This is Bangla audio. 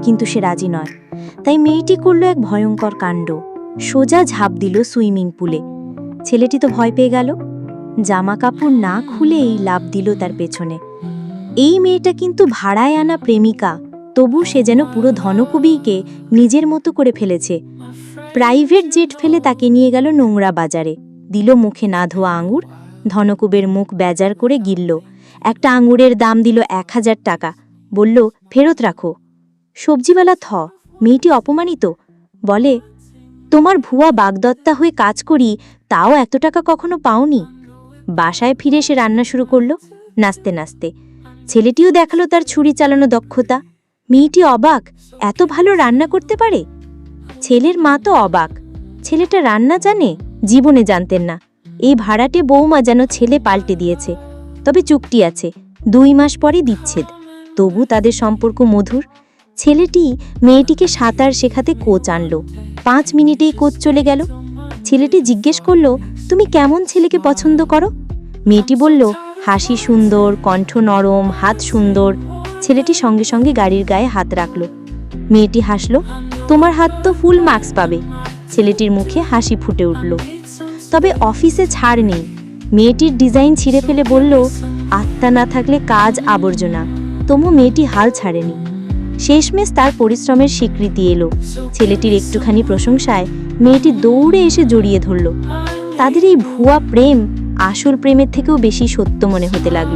কিন্তু সে রাজি নয়। তাই মেয়েটি করল এক ভয়ঙ্কর কাণ্ড, সোজা ঝাঁপ দিল সুইমিং পুলে। ছেলেটি তো ভয় পেয়ে গেল, জামা কাপড় না খুলেই লাফ দিল তার পেছনে। এই মেয়েটা কিন্তু ভাড়ায় আনা প্রেমিকা, তবু সে যেন পুরো ধনকুবিকে নিজের মতো করে ফেলেছে। প্রাইভেট জেট ফেলে তাকে নিয়ে গেল নোংরা বাজারে, দিল মুখে না ধোয়া আঙুর। ধনকুবের মুখ বেজার করে গিলল। একটা আঙুরের দাম দিল 1000 টাকা, বলল ফেরত রাখো। সবজিওয়ালা মেয়েটি অপমানিত, বলে তোমার ভুয়া বাগদত্তা হয়ে কাজ করি, তাও এত টাকা কখনো পাওনি। বাসায় ফিরে সে রান্না শুরু করলো নাচতে নাচতে। ছেলেটিও দেখালো তার ছুরি চালানো দক্ষতা। মেয়েটি অবাক, এত ভালো রান্না করতে পারে। ছেলের মা তো অবাক, ছেলেটা রান্না জানে, জীবনে জানতেন না। এই ভাড়াটে বৌমা যেন ছেলে পাল্টে দিয়েছে। তবে চুক্তি আছে, 2 মাস পরে বিচ্ছেদ। তবু তাদের সম্পর্ক মধুর। ছেলেটি মেয়েটিকে সাঁতার শেখাতে কোচ আনলো। 5 মিনিটেই কোচ চলে গেল। ছেলেটি জিজ্ঞেস করল, তুমি কেমন ছেলেকে পছন্দ করো? মেয়েটি বলল, হাসি সুন্দর, কণ্ঠ নরম, হাত সুন্দর। ছেলেটি সঙ্গে সঙ্গে গাড়ির গায়ে হাত রাখল। মেয়েটি হাসল, তোমার হাত তো ফুল মার্কস পাবে। ছেলেটির মুখে হাসি ফুটে উঠল। তবে অফিসে ছাড় নেই। মেয়েটির ডিজাইন ছিঁড়ে ফেলে বলল, আত্মা না থাকলে কাজ আবর্জনা। তবু মেয়েটি হাল ছাড়েনি। শেষমেশ তার পরিশ্রমের স্বীকৃতি এলো। ছেলেটির একটুখানি প্রশংসায় মেয়েটি দৌড়ে এসে জড়িয়ে ধরল। তাদের এই ভুয়া প্রেম আসল প্রেমের থেকেও বেশি সত্য মনে হতে লাগলো।